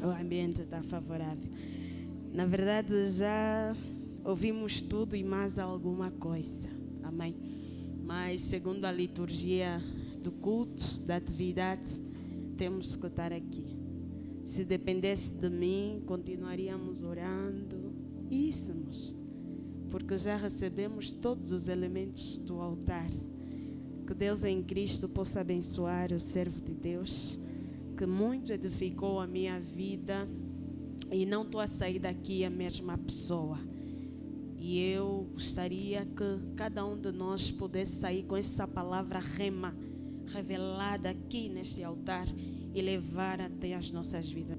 O ambiente está favorável. Na verdade, já ouvimos tudo e mais alguma coisa. Amém? Mas, segundo a liturgia do culto, da atividade, temos que estar aqui. Se dependesse de mim, continuaríamos orando e íssemos, porque já recebemos todos os elementos do altar. Que Deus em Cristo possa abençoar o servo de Deus, que muito edificou a minha vida, e não estou a sair daqui a mesma pessoa. E eu gostaria que cada um de nós pudesse sair com essa palavra rema, revelada aqui neste altar, e levar até as nossas vidas.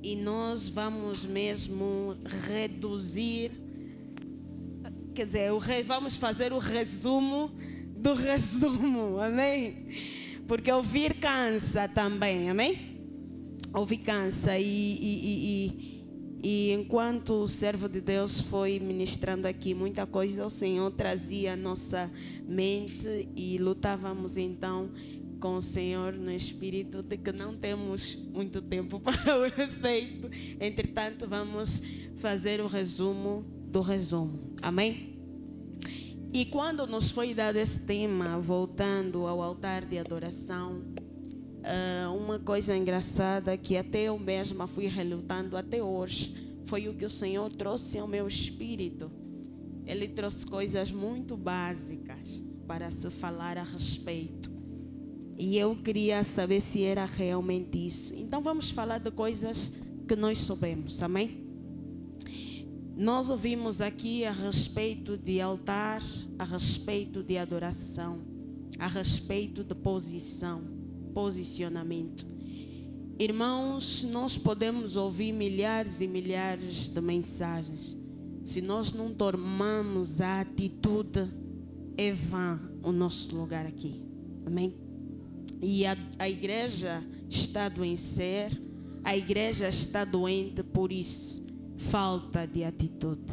E nós vamos mesmo reduzir, quer dizer, vamos fazer o resumo do resumo, amém? Porque ouvir cansa também, amém? Ouvir cansa e enquanto o servo de Deus foi ministrando aqui muita coisa, o Senhor trazia a nossa mente e lutávamos então com o Senhor no espírito de que não temos muito tempo para o efeito. Entretanto, vamos fazer o resumo do resumo. Amém? E quando nos foi dado esse tema, voltando ao altar de adoração, uma coisa engraçada que até eu mesma fui relutando até hoje, foi o que o Senhor trouxe ao meu espírito. Ele trouxe coisas muito básicas para se falar a respeito. E eu queria saber se era realmente isso. Então vamos falar de coisas que nós soubemos, amém? Nós ouvimos aqui a respeito de altar, a respeito de adoração, a respeito de posicionamento. Irmãos, nós podemos ouvir milhares e milhares de mensagens. Se nós não tomamos a atitude, é vã o nosso lugar aqui, amém? E a igreja está a adoecer, a igreja está doente por isso, falta de atitude.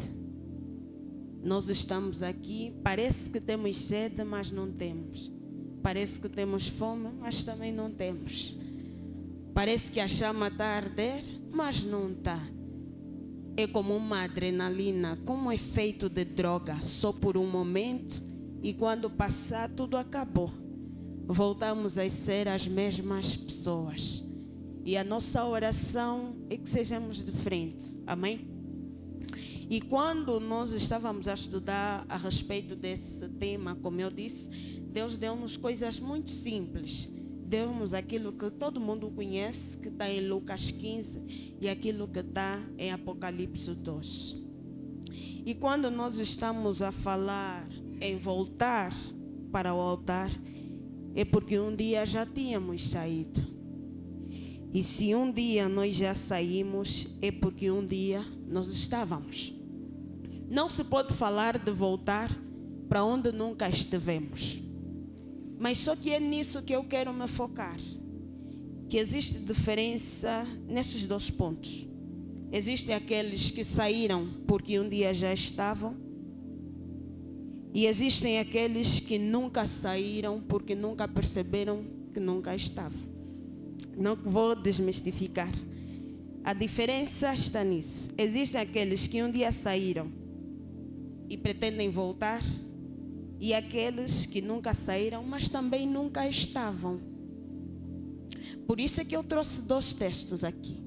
Nós estamos aqui, parece que temos sede, mas não temos. Parece que temos fome, mas também não temos. Parece que a chama está a arder, mas não está. É como uma adrenalina, como um efeito de droga, só por um momento, e quando passar tudo acabou. Voltamos a ser as mesmas pessoas. E a nossa oração é que sejamos diferentes. Amém? E quando nós estávamos a estudar a respeito desse tema, como eu disse, Deus deu-nos coisas muito simples. Deu-nos aquilo que todo mundo conhece, que está em Lucas 15, e aquilo que está em Apocalipse 2. E quando nós estamos a falar em voltar para o altar, é porque um dia já tínhamos saído. E se um dia nós já saímos, é porque um dia nós estávamos. Não se pode falar de voltar para onde nunca estivemos. Mas só que é nisso que eu quero me focar. Que existe diferença nesses dois pontos. Existem aqueles que saíram porque um dia já estavam. E existem aqueles que nunca saíram porque nunca perceberam que nunca estavam. Não vou desmistificar. A diferença está nisso. Existem aqueles que um dia saíram e pretendem voltar, e aqueles que nunca saíram, mas também nunca estavam. Por isso é que eu trouxe dois textos aqui.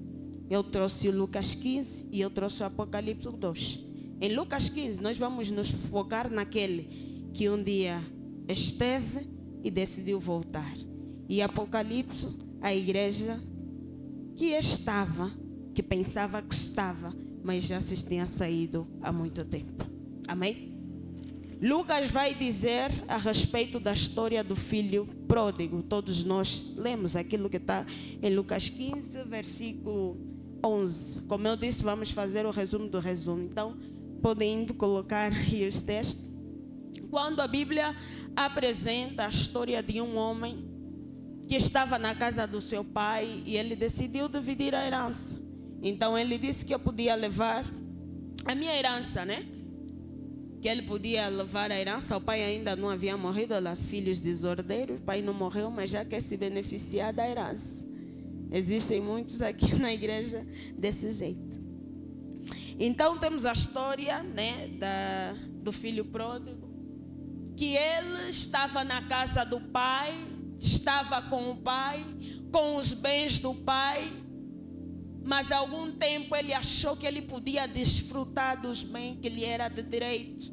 Eu trouxe o Lucas 15 e eu trouxe o Apocalipse 2. Em Lucas 15, nós vamos nos focar naquele que um dia esteve e decidiu voltar. E Apocalipse, a igreja que estava, que pensava que estava, mas já se tinha saído há muito tempo. Amém? Lucas vai dizer a respeito da história do filho pródigo. Todos nós lemos aquilo que está em Lucas 15, versículo 11. Como eu disse, vamos fazer o resumo do resumo. Então, podem colocar aí os textos. Quando a Bíblia apresenta a história de um homem que estava na casa do seu pai e ele decidiu dividir a herança. Então ele disse que eu podia levar a minha herança, né? que ele podia levar a herança. O pai ainda não havia morrido, lá filhos desordeiros. O pai não morreu, mas já quer se beneficiar da herança. Existem muitos aqui na igreja desse jeito. Então temos a história, né, do filho pródigo, que ele estava na casa do pai, estava com o pai, com os bens do pai, mas há algum tempo ele achou que ele podia desfrutar dos bens que lhe era de direito,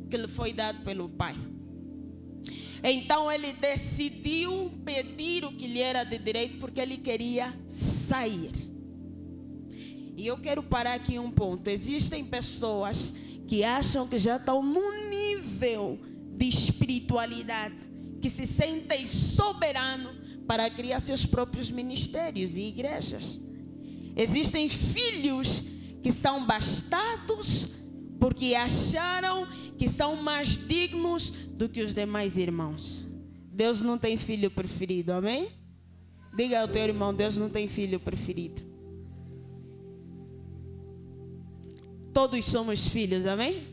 que lhe foi dado pelo pai. Então ele decidiu pedir o que lhe era de direito, porque ele queria sair. E eu quero parar aqui um ponto. Existem pessoas que acham que já estão num nível de espiritualidade, que se sentem soberanos para criar seus próprios ministérios e igrejas. Existem filhos que são bastados porque acharam que são mais dignos do que os demais irmãos. Deus não tem filho preferido, amém? Diga ao teu irmão, Deus não tem filho preferido. Todos somos filhos, amém?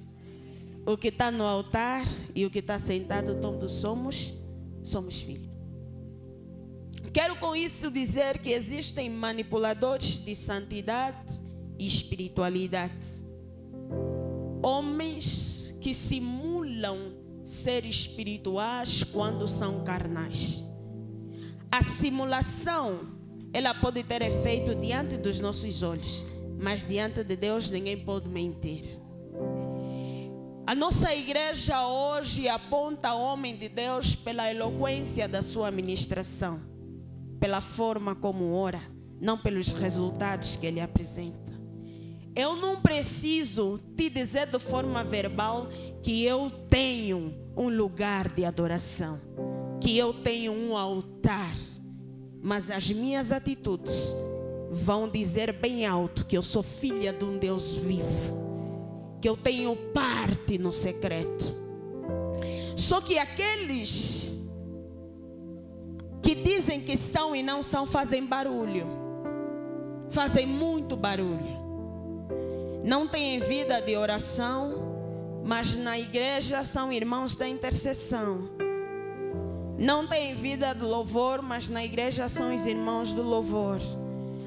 O que está no altar e o que está sentado, todos somos filhos. Quero com isso dizer que existem manipuladores de santidade e espiritualidade. Homens que simulam ser espirituais quando são carnais. A simulação, ela pode ter efeito diante dos nossos olhos, mas diante de Deus ninguém pode mentir. A nossa igreja hoje aponta o homem de Deus pela eloquência da sua ministração, pela forma como ora, não pelos resultados que ele apresenta. Eu não preciso te dizer de forma verbal que eu tenho um lugar de adoração, que eu tenho um altar, mas as minhas atitudes vão dizer bem alto que eu sou filha de um Deus vivo, que eu tenho parte no secreto. Só que aqueles que dizem que são e não são fazem barulho, fazem muito barulho. Não têm vida de oração, mas na igreja são irmãos da intercessão. Não têm vida de louvor, mas na igreja são os irmãos do louvor.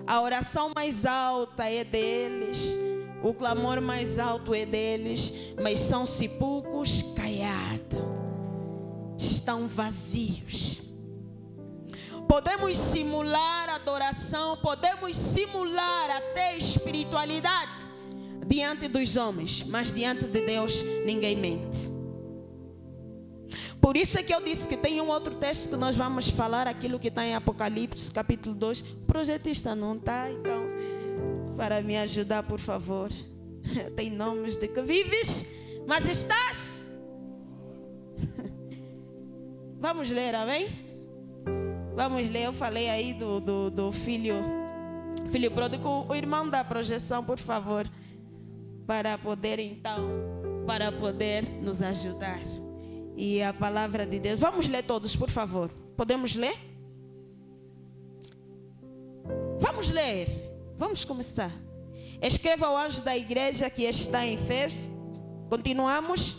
A oração mais alta é deles, o clamor mais alto é deles, mas são sepulcros caiados, estão vazios. Podemos simular adoração, podemos simular até espiritualidade diante dos homens, mas diante de Deus ninguém mente. Por isso é que eu disse que tem um outro texto que nós vamos falar, aquilo que está em Apocalipse, capítulo 2. O projetista não está, então, para me ajudar, por favor. Tem nomes de que vives, mas estás. Vamos ler, amém? Vamos ler, eu falei aí do filho pródigo. O irmão da projeção, por favor, para poder nos ajudar. E a palavra de Deus, vamos ler todos, por favor. Podemos ler? Vamos ler, vamos começar. Escreva ao anjo da igreja que está em Éfeso. Continuamos.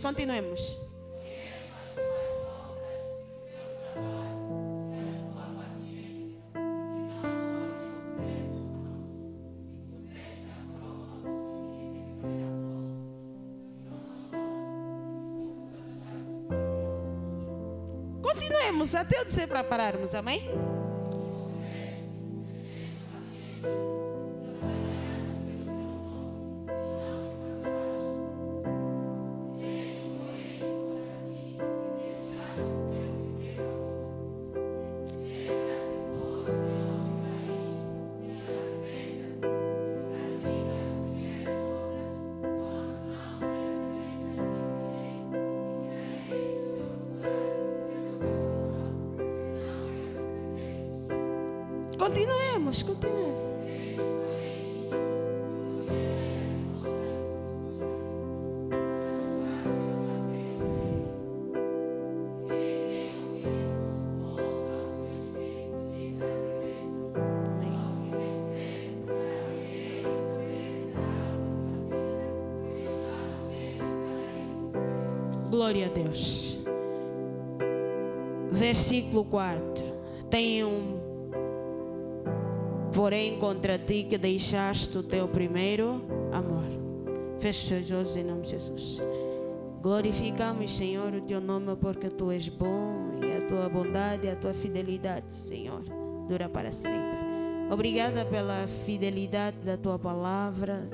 Continuemos. Continuemos até eu dizer para pararmos, amém? Continuemos. Glória a Deus. Versículo 4. Tenho, porém, contra ti que deixaste o teu primeiro amor. Feche os seus olhos em nome de Jesus. Glorificamos, Senhor, o teu nome, porque tu és bom e a tua bondade e a tua fidelidade, Senhor, dura para sempre. Obrigada pela fidelidade da tua palavra.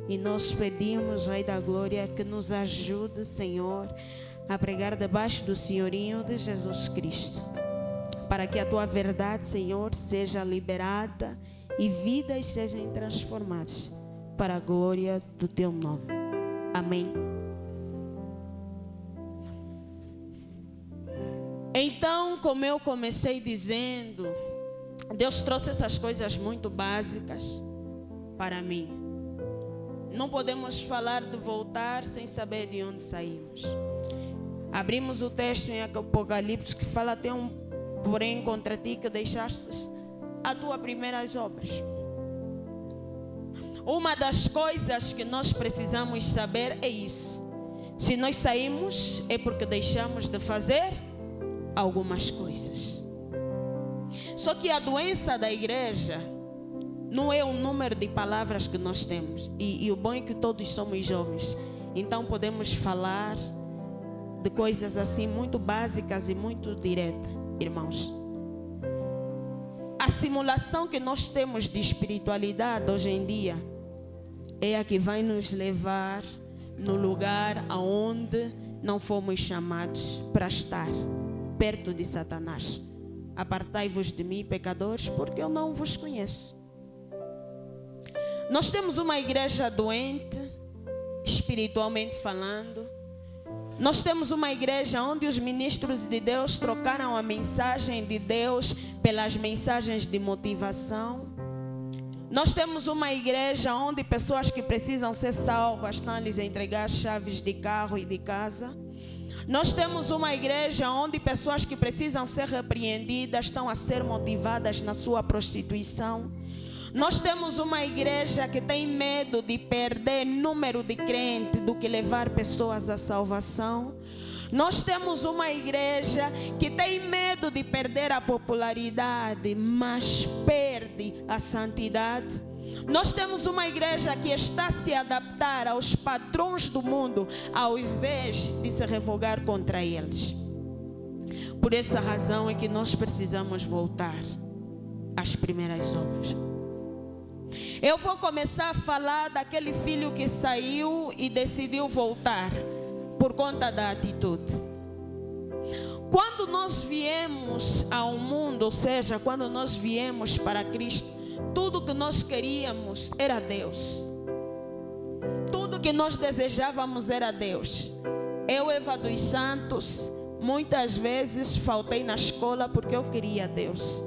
E nós pedimos, Rei da Glória, que nos ajude, Senhor, a pregar debaixo do senhorinho de Jesus Cristo, para que a tua verdade, Senhor, seja liberada e vidas sejam transformadas para a glória do teu nome. Amém. Então, como eu comecei dizendo, Deus trouxe essas coisas muito básicas para mim. Não podemos falar de voltar sem saber de onde saímos. Abrimos o texto em Apocalipse que fala: tem um porém contra ti que deixaste as tuas primeiras obras. Uma das coisas que nós precisamos saber é isso. Se nós saímos é porque deixamos de fazer algumas coisas. Só que a doença da igreja não é o número de palavras que nós temos. E o bom é que todos somos jovens. Então podemos falar de coisas assim muito básicas e muito diretas, irmãos. A simulação que nós temos de espiritualidade hoje em dia é a que vai nos levar no lugar aonde não fomos chamados para estar, perto de Satanás. Apartai-vos de mim, pecadores, porque eu não vos conheço. Nós temos uma igreja doente, espiritualmente falando. Nós temos uma igreja onde os ministros de Deus trocaram a mensagem de Deus pelas mensagens de motivação. Nós temos uma igreja onde pessoas que precisam ser salvas estão a lhes entregar chaves de carro e de casa. Nós temos uma igreja onde pessoas que precisam ser repreendidas estão a ser motivadas na sua prostituição. Nós temos uma igreja que tem medo de perder número de crentes do que levar pessoas à salvação. Nós temos uma igreja que tem medo de perder a popularidade, mas perde a santidade. Nós temos uma igreja que está a se adaptar aos padrões do mundo, ao invés de se revogar contra eles. Por essa razão é que nós precisamos voltar às primeiras obras. Eu vou começar a falar daquele filho que saiu e decidiu voltar por conta da atitude. Quando nós viemos ao mundo, ou seja, quando nós viemos para Cristo, tudo que nós queríamos era Deus. Tudo que nós desejávamos era Deus. Eu, Eva dos Santos, muitas vezes faltei na escola porque eu queria Deus.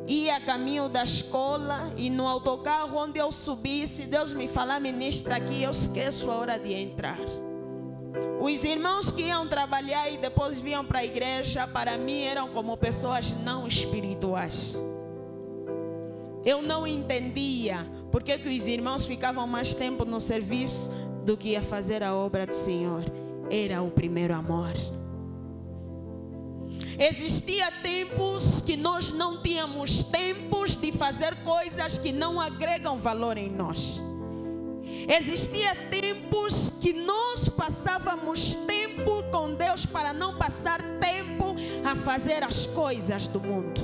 Ia a caminho da escola e no autocarro onde eu subi, se Deus me falar, ministra aqui, eu esqueço a hora de entrar. Os irmãos que iam trabalhar e depois vinham para a igreja, para mim eram como pessoas não espirituais. Eu não entendia porque que os irmãos ficavam mais tempo no serviço do que a fazer a obra do Senhor. Era o primeiro amor. Existia tempos que nós não tínhamos tempos de fazer coisas que não agregam valor em nós. Existia tempos que nós passávamos tempo com Deus para não passar tempo a fazer as coisas do mundo.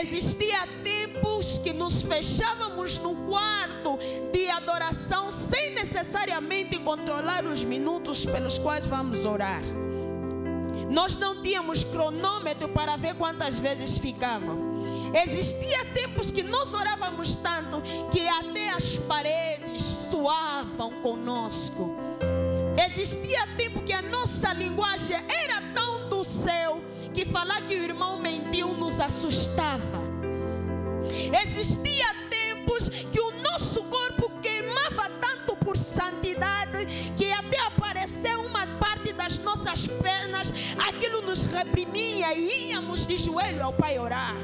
Existia tempos que nos fechávamos no quarto de adoração sem necessariamente controlar os minutos pelos quais vamos orar. Nós não tínhamos cronômetro para ver quantas vezes ficavam. Existia tempos que nós orávamos tanto que até as paredes suavam conosco. Existia tempo que a nossa linguagem era tão do céu que falar que o irmão mentiu nos assustava. Existia tempos que o nosso corpo queimava tanto por santidade que até apareceu uma parte das nossas pernas, aquilo nos reprimia e íamos de joelho ao Pai orar.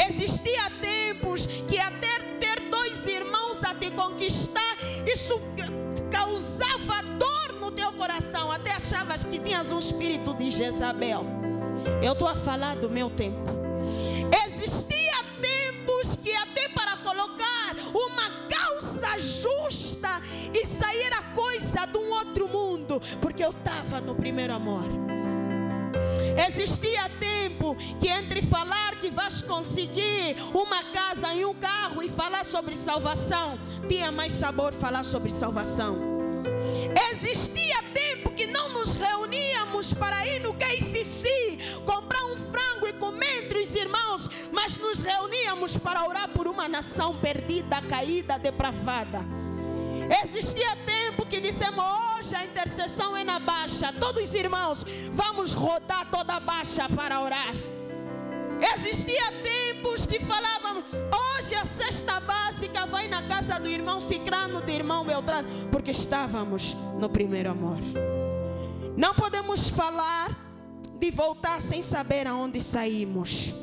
Existia tempos que até ter dois irmãos a te conquistar, isso causava dor no teu coração, até achavas que tinhas um espírito de Jezabel. Eu estou a falar do meu tempo. Existia tempos que até para colocar uma calça justa e sair a coisa de um outro mundo, porque eu estava no primeiro amor. Existia tempo que entre falar que vais conseguir uma casa e um carro e falar sobre salvação, tinha mais sabor falar sobre salvação. Existia tempo que não nos reuníamos para ir no KFC, comprar um frango e comer entre os irmãos, mas nos reuníamos para orar por uma nação perdida, caída, depravada. Existia tempo que dissemos: hoje a intercessão é na Baixa, todos os irmãos vamos rodar toda a Baixa para orar. Existia tempos que falávamos: hoje a cesta básica vai na casa do irmão Cicrano, do irmão Beltrano, porque estávamos no primeiro amor. Não podemos falar de voltar sem saber aonde saímos.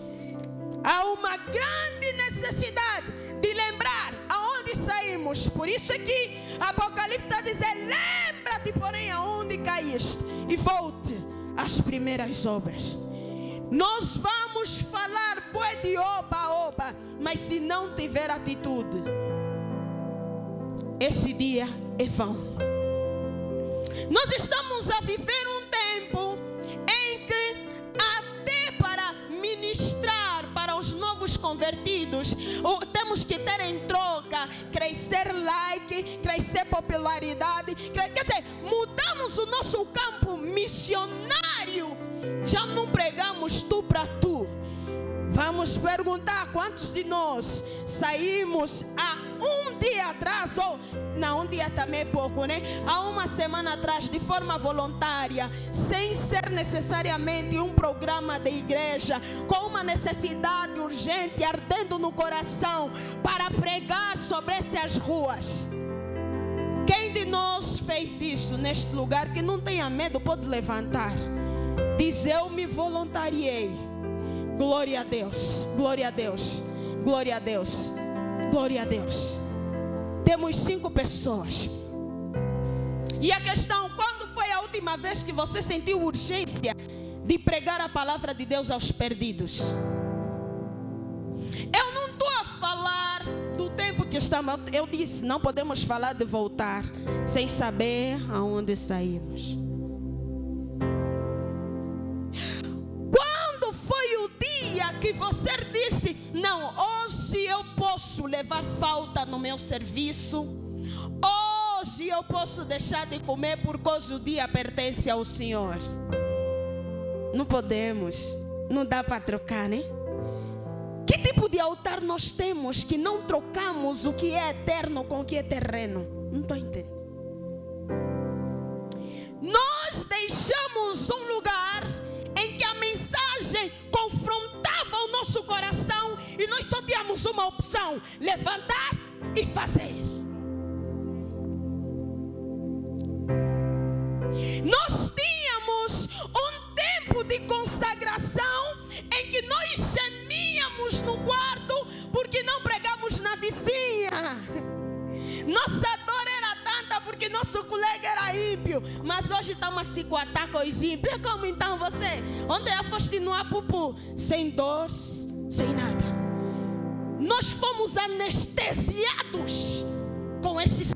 Há uma grande necessidade de lembrar aonde saímos. Por isso é que Apocalipse está dizendo: lembra-te, porém, aonde caíste e volte às primeiras obras. Nós vamos falar bué de oba-oba, mas se não tiver atitude, esse dia é vão. Nós estamos a viver um tempo em que até para ministrar para os novos convertidos, temos que ter em troca, crescer like, crescer popularidade. Quer dizer, mudamos o nosso campo missionário. Já não pregamos tu para tu. Vamos perguntar quantos de nós saímos há um dia atrás, ou não, um dia também é pouco, né? Há uma semana atrás, de forma voluntária, sem ser necessariamente um programa de igreja, com uma necessidade urgente, ardendo no coração, para pregar sobre essas ruas. Quem de nós fez isso neste lugar? Que não tenha medo, pode levantar. Diz: eu me voluntariei. Glória a Deus, glória a Deus, glória a Deus, glória a Deus. Temos 5 pessoas. E a questão: quando foi a última vez que você sentiu urgência de pregar a palavra de Deus aos perdidos? Eu não estou a falar do tempo que estamos. Eu disse: não podemos falar de voltar sem saber aonde saímos. Que você disse: não, hoje eu posso levar falta no meu serviço, hoje eu posso deixar de comer porque o dia pertence ao Senhor. Não podemos, não dá para trocar, né? Que tipo de altar nós temos que não trocamos o que é eterno com o que é terreno? Não estou entendendo. Nós deixamos um lugar em que a mensagem confrontava o nosso coração e nós só tínhamos uma opção: levantar e fazer. Nós tínhamos um tempo de consagração em que nós gemíamos no quarto porque não pregamos na vizinha. Nossa dor era tanta porque nosso colega era ímpio, mas hoje estamos a se coatar com os ímpios. Como então você? Ontem já foste no apupu, sem dor, sem nada. Nós fomos anestesiados com esses.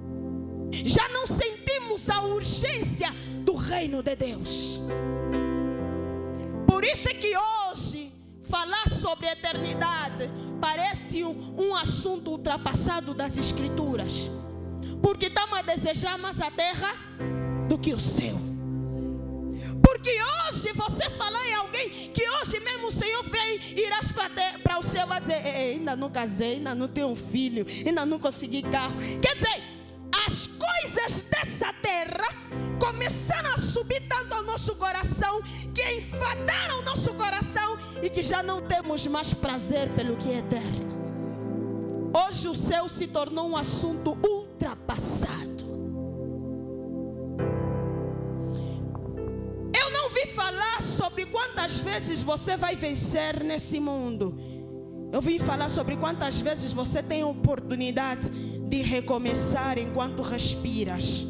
Já não sentimos a urgência do reino de Deus. Por isso é que hoje falar sobre eternidade parece um assunto ultrapassado das Escrituras, porque estamos a desejar mais a terra do que o céu. Porque hoje você falar em alguém que hoje mesmo o Senhor vem, irás para o céu, vai dizer: ainda não casei, ainda não tenho um filho, ainda não consegui carro. Quer dizer, as coisas dessa terra começaram a subir tanto ao nosso coração, que enfadaram o nosso coração e que já não temos mais prazer pelo que é eterno. Hoje o céu se tornou um assunto ultrapassado. Eu não vi falar sobre quantas vezes você vai vencer nesse mundo. Eu vim falar sobre quantas vezes você tem a oportunidade de recomeçar enquanto respiras.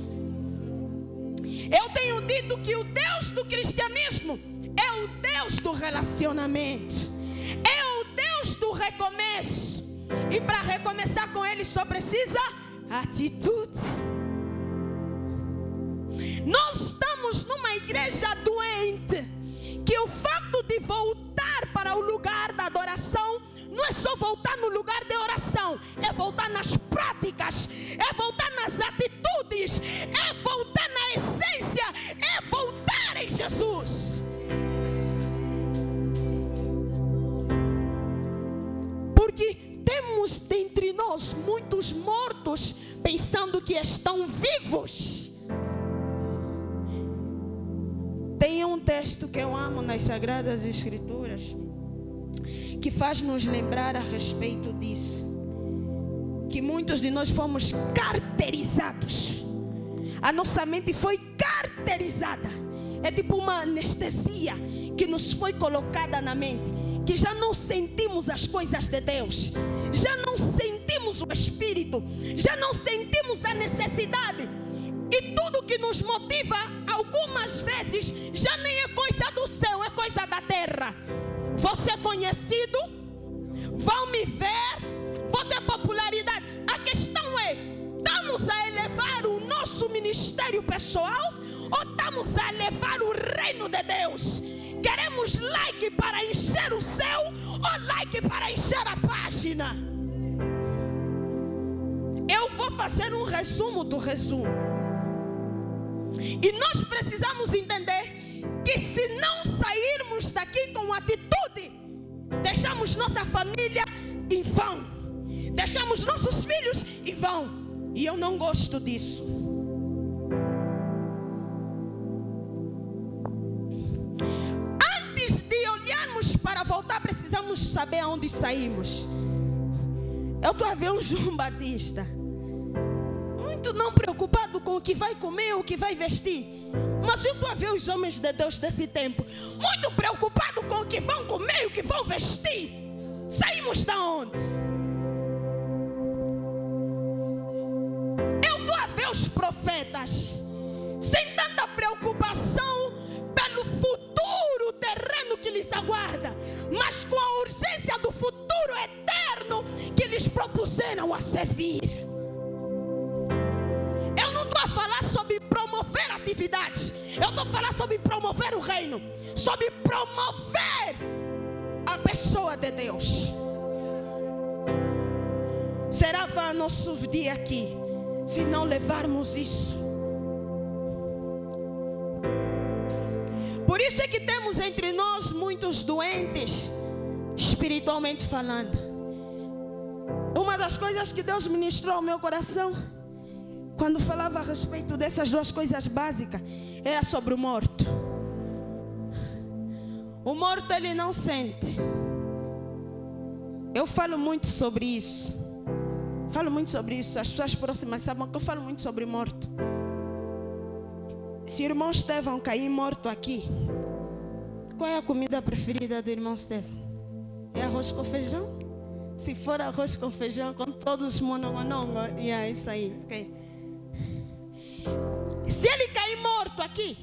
Eu tenho dito que o Deus do cristianismo é o Deus do relacionamento, é o Deus do recomeço. E para recomeçar com Ele só precisa atitude. Nós estamos numa igreja doente, que o fato de voltar para o lugar da adoração não é só voltar no lugar de oração, é voltar nas práticas, é voltar nas atitudes, é voltar na essência, é voltar em Jesus. Porque temos dentre nós muitos mortos pensando que estão vivos. Tem um texto que eu amo nas Sagradas Escrituras, que faz nos lembrar a respeito disso, que muitos de nós fomos caracterizados. A nossa mente foi caracterizada. É tipo uma anestesia que nos foi colocada na mente, que já não sentimos as coisas de Deus, já não sentimos o Espírito, já não sentimos a necessidade. E tudo que nos motiva, algumas vezes, já nem é coisa do céu, é coisa da terra. Vou ser conhecido, vão me ver, vou ter popularidade. A questão é, estamos a elevar o nosso ministério pessoal ou estamos a elevar o reino de Deus? Queremos like para encher o céu ou like para encher a página? Eu vou fazer um resumo do resumo. E nós precisamos entender que se não sairmos daqui com atitude, deixamos nossa família em vão, deixamos nossos filhos em vão. E eu não gosto disso. Antes de olharmos para voltar, precisamos saber aonde saímos. Eu estou a ver um João Batista muito não preocupado com o que vai comer, o que vai vestir. Mas eu estou a ver os homens de Deus desse tempo muito preocupados com o que vão comer e o que vão vestir. Saímos da onde? Eu estou a ver os profetas sem tanta preocupação pelo futuro terreno que lhes aguarda, mas com a urgência do futuro eterno que lhes propuseram a servir. Eu não estou a falar sobre promover atividades, eu estou a falar sobre promover o reino, sobre promover a pessoa de Deus. Será vã nosso dia aqui se não levarmos isso. Por isso é que temos entre nós muitos doentes, espiritualmente falando. Uma das coisas que Deus ministrou ao meu coração, quando falava a respeito dessas duas coisas básicas, era sobre o morto. O morto, ele não sente. Eu falo muito sobre isso. As pessoas próximas sabem que eu falo muito sobre morto. Se o irmão Estevão cair morto aqui, qual é a comida preferida do irmão Estevão? É arroz com feijão? Se for arroz com feijão, com todos os monongonongo, é isso aí, ok? Se ele cair morto aqui,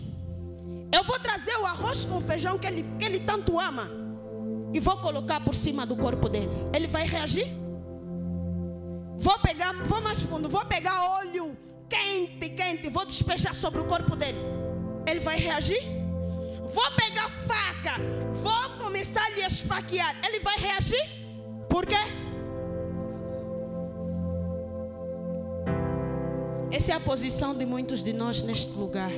eu vou trazer o arroz com feijão que ele tanto ama e vou colocar por cima do corpo dele. Ele vai reagir? Vou mais fundo, vou pegar óleo quente, vou despejar sobre o corpo dele. Ele vai reagir? Vou pegar faca, vou começar a lhe esfaquear. Ele vai reagir? Por quê? Essa é a posição de muitos de nós neste lugar.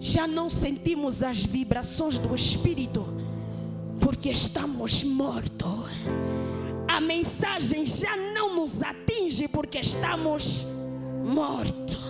Já não sentimos as vibrações do Espírito porque estamos mortos. A mensagem já não nos atinge porque estamos mortos.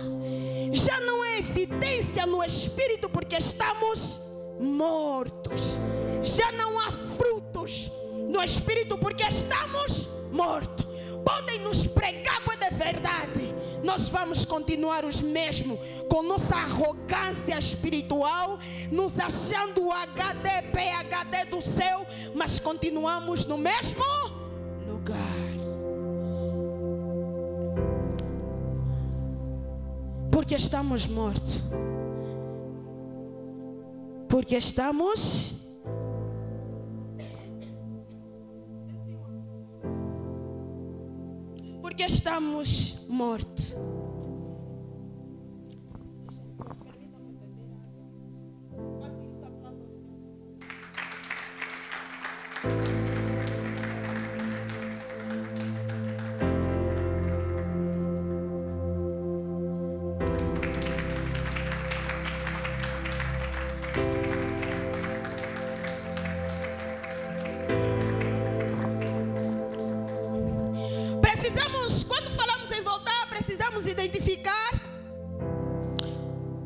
Já não é evidência no Espírito porque estamos mortos. Já não há frutos no Espírito porque estamos mortos. Podem nos pregar, mas é verdade. Nós vamos continuar os mesmos, com nossa arrogância espiritual, nos achando HD, PhD do céu, mas continuamos no mesmo lugar. Porque estamos mortos. Porque estamos mortos. Quando falamos em voltar, precisamos identificar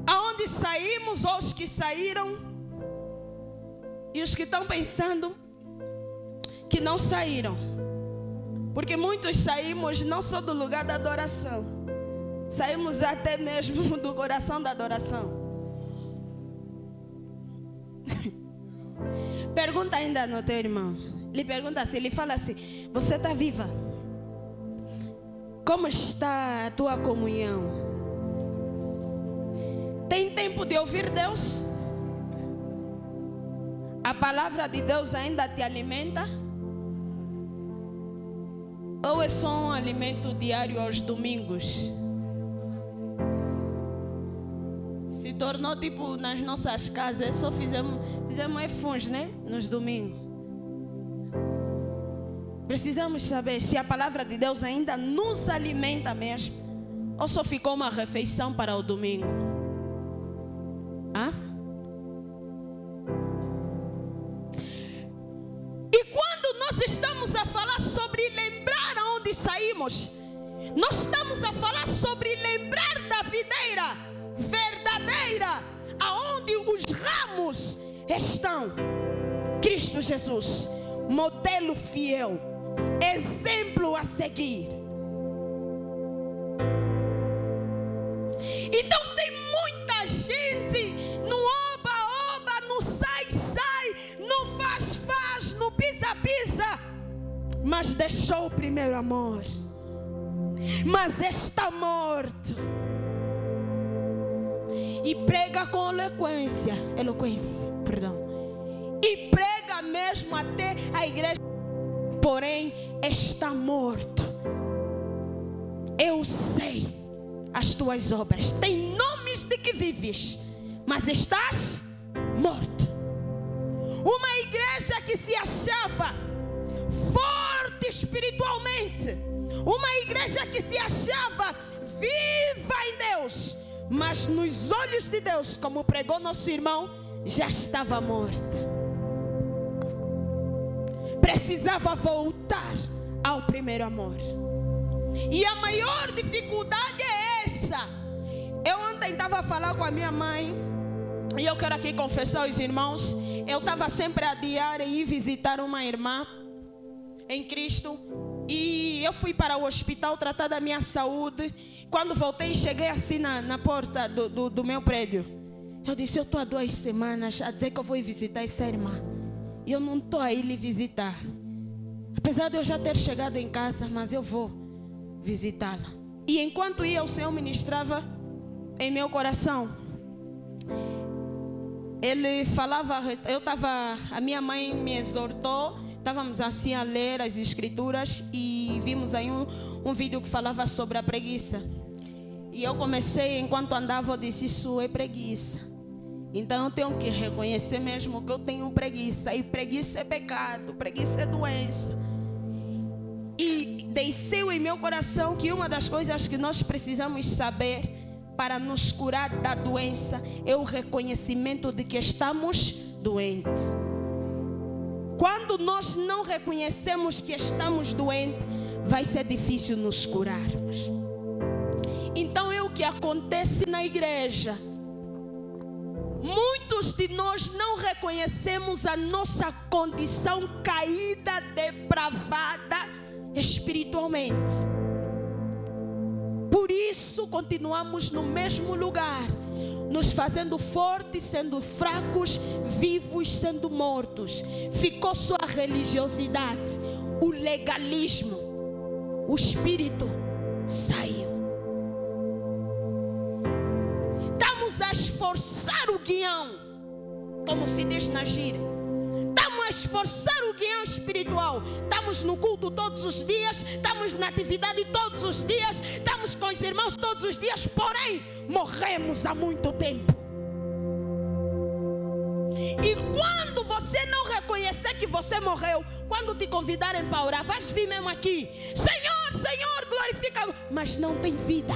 aonde saímos, ou os que saíram, e os que estão pensando que não saíram. Porque muitos saímos não só do lugar da adoração, saímos até mesmo do coração da adoração. Pergunta ainda no teu irmão. Ele pergunta assim, ele fala assim: você está viva? Como está a tua comunhão? Tem tempo de ouvir Deus? A palavra de Deus ainda te alimenta? Ou é só um alimento diário aos domingos? Se tornou tipo nas nossas casas, só fizemos funs, né? Nos domingos. Precisamos saber se a palavra de Deus ainda nos alimenta mesmo, ou só ficou uma refeição para o domingo. E quando nós estamos a falar sobre lembrar aonde saímos, nós estamos a falar sobre lembrar da videira verdadeira, aonde os ramos estão. Cristo Jesus, modelo fiel, exemplo a seguir. Então tem muita gente no oba-oba, no sai-sai, no faz-faz, no pisa-pisa, mas deixou o primeiro amor, mas está morto. E prega com eloquência, e prega mesmo até a igreja, porém está morto. Eu sei as tuas obras, tem nomes de que vives, mas estás morto. Uma igreja que se achava forte espiritualmente, uma igreja que se achava viva em Deus, mas nos olhos de Deus, como pregou nosso irmão, já estava morto. Precisava voltar ao primeiro amor. E a maior dificuldade é essa. Eu ontem estava a falar com a minha mãe, e eu quero aqui confessar aos irmãos, eu estava sempre a adiar e ir visitar uma irmã em Cristo, e eu fui para o hospital tratar da minha saúde. Quando voltei, cheguei assim na porta do meu prédio. Eu disse: eu estou há 2 semanas a dizer que eu vou ir visitar essa irmã, e eu não estou a ir lhe visitar. Apesar de eu já ter chegado em casa, mas eu vou visitá-la. E enquanto ia, o Senhor ministrava em meu coração. Ele falava, a minha mãe me exortou. Estávamos assim a ler as escrituras e vimos aí um vídeo que falava sobre a preguiça. E eu comecei, enquanto andava, eu disse: isso é preguiça. Então eu tenho que reconhecer mesmo que eu tenho preguiça. E preguiça é pecado, preguiça é doença. E desceu em meu coração que uma das coisas que nós precisamos saber para nos curar da doença é o reconhecimento de que estamos doentes. Quando nós não reconhecemos que estamos doentes, vai ser difícil nos curarmos. Então é o que acontece na igreja. Muitos de nós não reconhecemos a nossa condição caída, depravada espiritualmente. Por isso continuamos no mesmo lugar, nos fazendo fortes, sendo fracos, vivos, sendo mortos. Ficou só a religiosidade, o legalismo, o espírito saiu. estamos a esforçar o guião, como se diz na gíria. Estamos a esforçar o guião espiritual. Estamos no culto todos os dias, estamos na atividade todos os dias, estamos com os irmãos todos os dias, porém morremos há muito tempo. E quando você não reconhecer que você morreu, quando te convidarem para orar, vais vir mesmo aqui: Senhor, Senhor, glorifica. Mas não tem vida,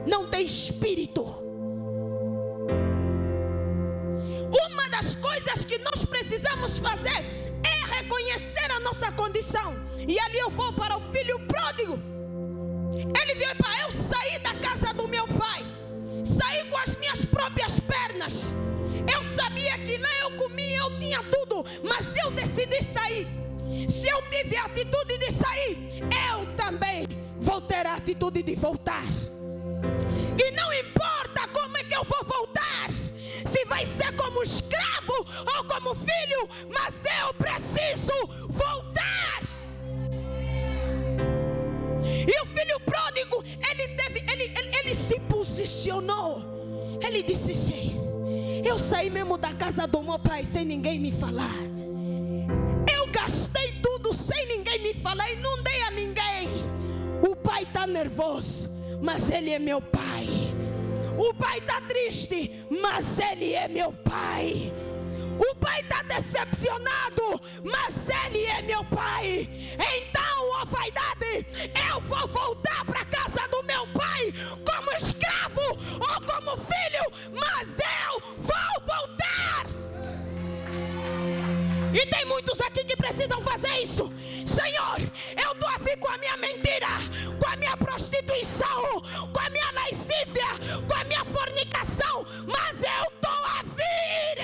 não tem espírito. Uma das coisas que nós precisamos fazer é reconhecer a nossa condição. E ali eu vou para o filho pródigo. Ele veio para eu sair da casa do meu pai, sair com as minhas próprias pernas. Eu sabia que lá eu comia, eu tinha tudo, mas eu decidi sair. Se eu tive a atitude de sair, eu também vou ter a atitude de voltar. E não importa como é que eu vou voltar, se vai ser como escravo ou como filho, mas eu preciso voltar. E o filho pródigo, ele se posicionou. Ele disse: sim, eu saí mesmo da casa do meu pai sem ninguém me falar. Eu gastei tudo sem ninguém me falar e não dei a ninguém. O pai está nervoso, mas ele é meu pai. O pai está triste, mas ele é meu pai. O pai está decepcionado, mas ele é meu pai. Então, ó vaidade, eu vou voltar para a casa do meu pai como escravo ou como filho, mas eu vou voltar. E tem muitos aqui que precisam fazer isso. Senhor, eu estou a vir com a minha mentira, com a minha prostituição, com a minha lascívia, com a minha fornicação, mas eu estou a vir.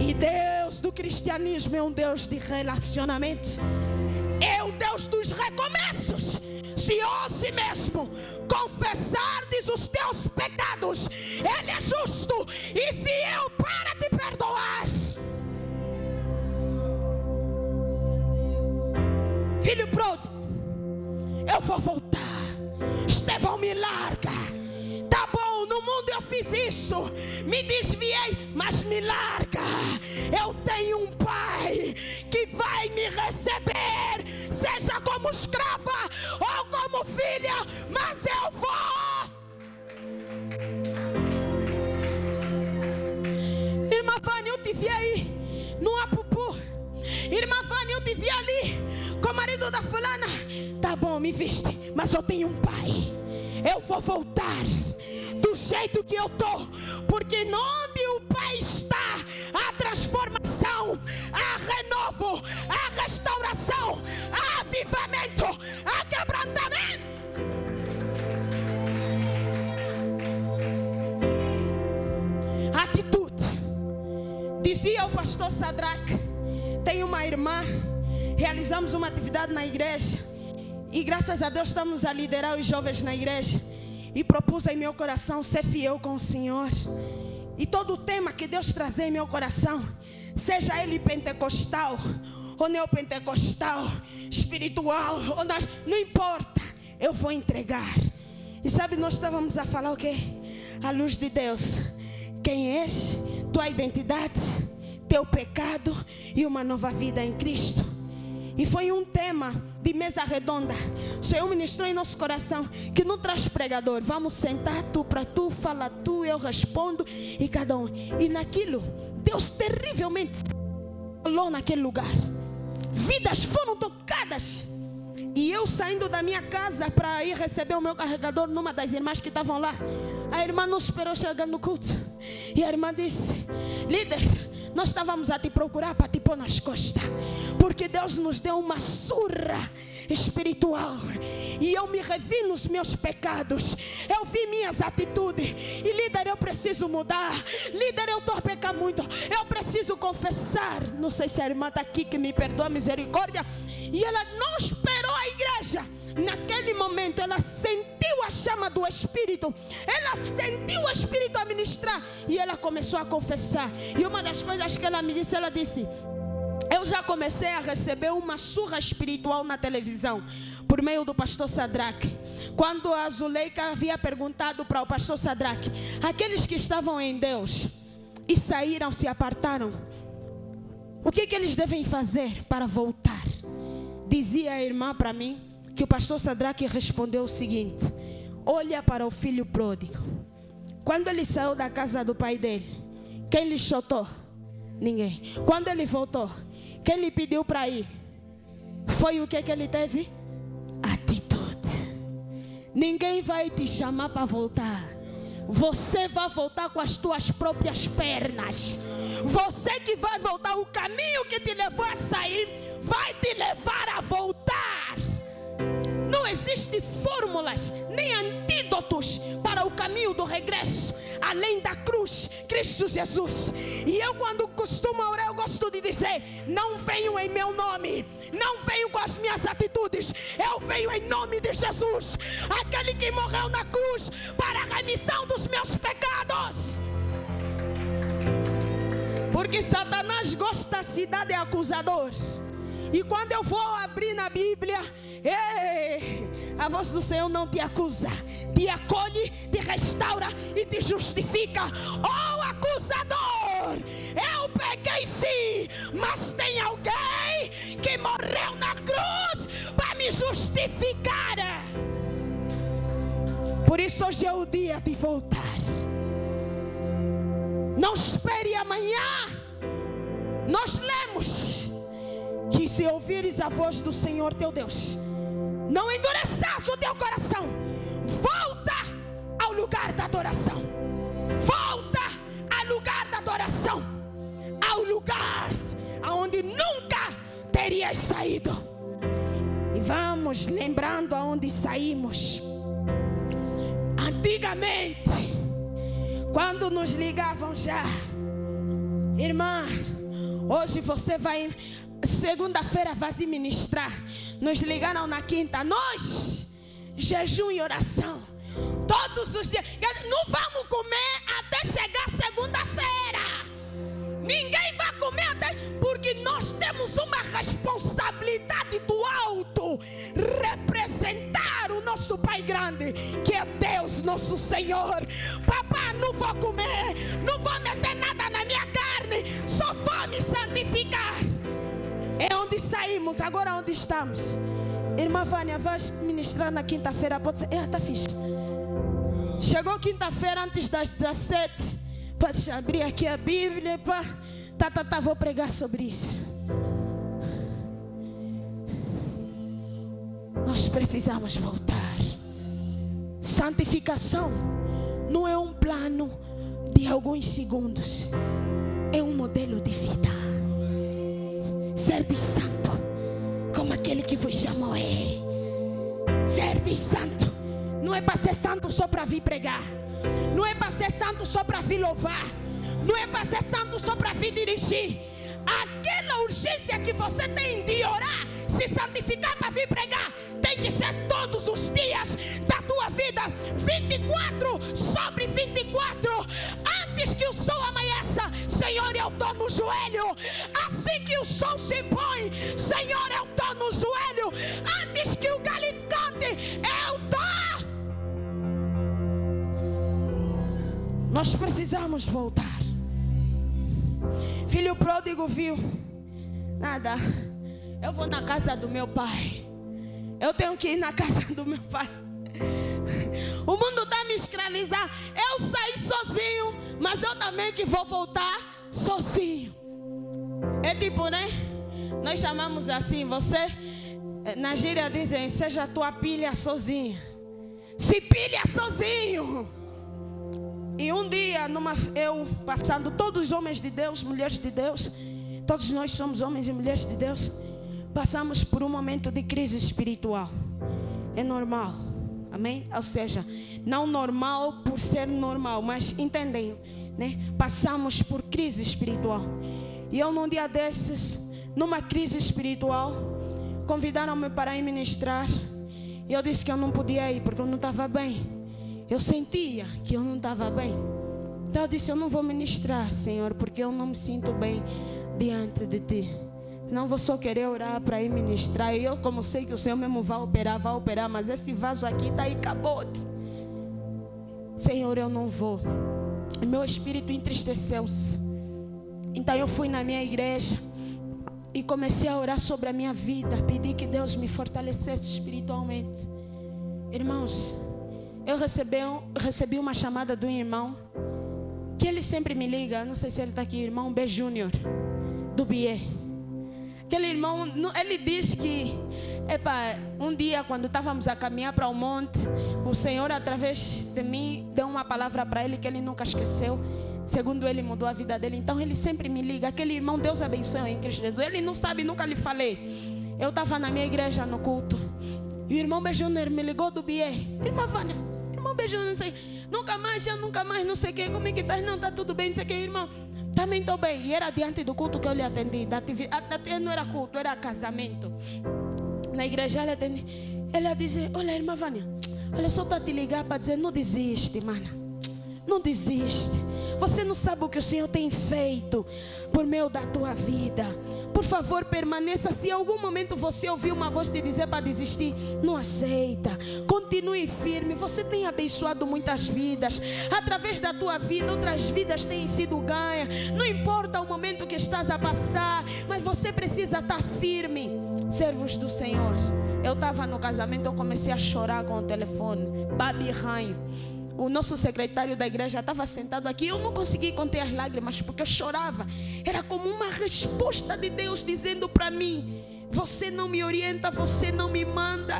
E Deus do cristianismo é um Deus de relacionamento. É o Deus dos recomeços. Se hoje mesmo confessardes os teus pecados, Ele é justo e fiel para te perdoar. Filho pródigo, eu vou voltar. Estevão, me larga. Tá bom, no mundo eu fiz isso, me desviei, mas me larga. Eu tenho um pai que vai me receber, seja como escrava ou como filha, mas eu vou. Irmã Vânia, eu te vi aí no Apupu. Irmã Vânia, eu te vi ali com o marido da fulana. Tá bom, me viste, mas eu tenho um pai. Eu vou voltar do jeito que eu estou, porque onde o pai está, a transformação, a renovo, a restauração, a avivamento, a quebrantamento. Atitude. Dizia o pastor Sadraque: tem uma irmã, realizamos uma atividade na igreja e graças a Deus estamos a liderar os jovens na igreja, e propus em meu coração ser fiel com o Senhor. E todo o tema que Deus traz em meu coração, seja ele pentecostal ou neopentecostal, espiritual ou não importa, eu vou entregar. E sabe, nós estávamos a falar o quê? A luz de Deus. Quem és? Tua identidade, teu pecado e uma nova vida em Cristo. E foi um tema de mesa redonda. O Senhor ministrou em nosso coração que não traz pregador. Vamos sentar, tu para tu, fala tu, eu respondo, e cada um. E naquilo, Deus terrivelmente falou naquele lugar. Vidas foram tocadas. E eu saindo da minha casa para ir receber o meu carregador numa das irmãs que estavam lá. A irmã não esperou chegar no culto. E a irmã disse: líder, nós estávamos a te procurar para te pôr nas costas, porque Deus nos deu uma surra espiritual. E eu me revi nos meus pecados, eu vi minhas atitudes. E líder, eu preciso mudar. Líder, eu estou a pecar muito, eu preciso confessar. Não sei se a irmã está aqui, que me perdoa, misericórdia. E ela não esperou a igreja. Naquele momento ela sentiu a chama do Espírito, ela sentiu o Espírito a ministrar, e ela começou a confessar. E uma das coisas que ela me disse, ela disse: eu já comecei a receber uma surra espiritual na televisão, por meio do pastor Sadraque. quando a Zuleika havia perguntado para o pastor Sadraque, aqueles que estavam em Deus e saíram, se apartaram, o que eles devem fazer para voltar? Dizia a irmã para mim que o pastor Sadraque respondeu o seguinte: olha para o filho pródigo. Quando ele saiu da casa do pai dele, quem lhe chutou? Ninguém. Quando ele voltou, quem lhe pediu para ir? Foi o que ele teve? Atitude. Ninguém vai te chamar para voltar. Você vai voltar com as tuas próprias pernas. Você que vai voltar. O caminho que te levou a sair vai te levar a voltar. Não existem fórmulas nem antídotos para o caminho do regresso, além da cruz, Cristo Jesus. E eu, quando costumo orar, eu gosto de dizer: não venho em meu nome, não venho com as minhas atitudes, eu venho em nome de Jesus, aquele que morreu na cruz para a remissão dos meus pecados. Porque Satanás gosta-se de acusador. E quando eu vou abrir na Bíblia, a voz do Senhor não te acusa, te acolhe, te restaura e te justifica. Oh, acusador, eu peguei sim, mas tem alguém que morreu na cruz para me justificar. Por isso hoje é o dia de voltar. Não espere amanhã. Nós lemos que se ouvires a voz do Senhor teu Deus, não endureças o teu coração. Volta ao lugar da adoração. Volta ao lugar da adoração. Ao lugar aonde nunca terias saído. E vamos lembrando aonde saímos. Antigamente, quando nos ligavam já, irmãs, hoje você vai, segunda-feira vai se ministrar. Nos ligaram na quinta, nós, jejum e oração, todos os dias. Não vamos comer até chegar segunda-feira. Ninguém vai comer até, porque nós temos uma responsabilidade do alto, representar o nosso Pai grande, que é Deus nosso Senhor. Papai, não vou comer, não vou meter nada na minha carne, só vou me santificar. É onde saímos, agora onde estamos. Irmã Vânia, vai ministrar na quinta-feira, pode ser? Está fixe. Chegou quinta-feira antes das 17. Pode abrir aqui a Bíblia. Vou pregar sobre isso. Nós precisamos voltar. Santificação não é um plano de alguns segundos, é um modelo de vida. Ser de santo, como aquele que vos chamou é. Ser de santo não é para ser santo só para vir pregar. Não é para ser santo só para vir louvar. Não é para ser santo só para vir dirigir. Aquela urgência que você tem de orar, se santificar para vir pregar, tem que ser todos os dias da tua vida. 24 sobre 24. Antes que o sol amanheça, Senhor, eu estou no joelho. Assim que o sol se põe, Senhor, eu estou no joelho. Antes que o galho cante, eu estou. Nós precisamos voltar. Filho pródigo viu: nada, eu vou na casa do meu pai. Eu tenho que ir na casa do meu pai. O mundo está me escravizando. Eu saí sozinho, mas eu também que vou voltar sozinho. É tipo, né? Nós chamamos assim, você, na gíria dizem, seja a tua pilha sozinha. Se pilha sozinho. E um dia, eu passando, todos os homens de Deus, mulheres de Deus, todos nós somos homens e mulheres de Deus, passamos por um momento de crise espiritual. É normal, amém? Ou seja, não normal por ser normal, mas entendem, né? Passamos por crise espiritual. E eu num dia desses, numa crise espiritual, convidaram-me para ir ministrar. E eu disse que eu não podia ir, porque eu não estava bem. Eu sentia que eu não estava bem. Então eu disse, eu não vou ministrar, Senhor, porque eu não me sinto bem diante de Ti. Não vou só querer orar para ir ministrar. E eu, como sei que o Senhor mesmo vai operar, mas esse vaso aqui está aí, acabou. Senhor, eu não vou. E meu espírito entristeceu-se. Então eu fui na minha igreja e comecei a orar sobre a minha vida. Pedi que Deus me fortalecesse espiritualmente. Irmãos, eu recebi uma chamada de um irmão, que ele sempre me liga, não sei se ele está aqui, irmão B. Júnior, do Bié. Aquele irmão, ele diz que, um dia quando estávamos a caminhar para o monte, o Senhor através de mim deu uma palavra para ele que ele nunca esqueceu. Segundo ele, mudou a vida dele. Então ele sempre me liga. Aquele irmão, Deus abençoe em Cristo Jesus. Ele não sabe, nunca lhe falei. Eu estava na minha igreja no culto, e o irmão B. Júnior me ligou do Bié. Irmã Vânia, irmão B. Júnior, não sei, nunca mais, não sei o que, como é que está? Não, está tudo bem, não sei o que, irmão. Também estou bem. E era diante do culto que eu lhe atendi. Não era culto, era casamento. Na igreja ela atendi. Ela dizia: olha, irmã Vânia, olha, só está te ligar para dizer: não desiste, mana. Não desiste. Você não sabe o que o Senhor tem feito por meio da tua vida. Por favor, permaneça. Se em algum momento você ouvir uma voz te dizer para desistir, não aceita. Continue firme. Você tem abençoado muitas vidas. Através da tua vida, outras vidas têm sido ganhas. Não importa o momento que estás a passar, mas você precisa estar firme. Servos do Senhor. Eu estava no casamento, eu comecei a chorar com o telefone. Babi ranho. O nosso secretário da igreja estava sentado aqui. Eu não consegui conter as lágrimas porque eu chorava. Era como uma resposta de Deus dizendo para mim: você não me orienta, você não me manda.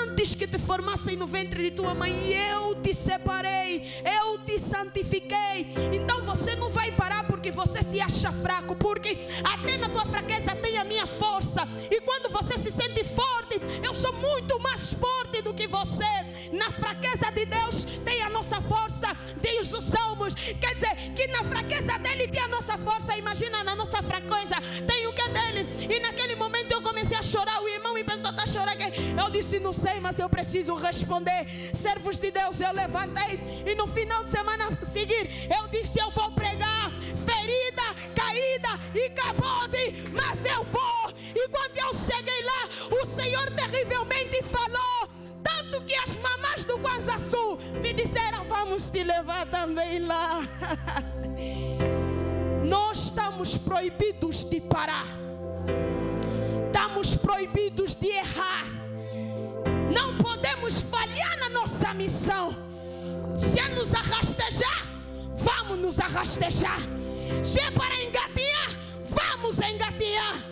Antes que te formassem no ventre de tua mãe, eu te separei, eu te santifiquei. Então você não vai parar porque você se acha fraco, porque até na tua fraqueza tem a minha força. E quando você se sente forte, eu sou muito mais forte do que você. Na fraqueza de Deus tem a nossa força, diz os Salmos. Quer dizer, que na fraqueza dele tem a nossa força. Imagina, na nossa fraqueza tem o que é dele. E naquele momento eu comecei a chorar. O irmão me perguntou: está chorando? Eu disse: não sei, mas eu preciso responder. Servos de Deus, eu levantei. E no final de semana a seguir, eu disse: eu vou pregar. Ferida, caída e capote, mas eu vou. E quando eu cheguei lá, o Senhor terrivelmente falou. Tanto que as mamás do Kwanzaa Sul me disseram: vamos te levar também lá. Nós estamos proibidos de parar. Estamos proibidos de errar. Não podemos falhar na nossa missão. Se é nos arrastejar, vamos nos arrastejar. Se é para engatinhar, vamos engatinhar.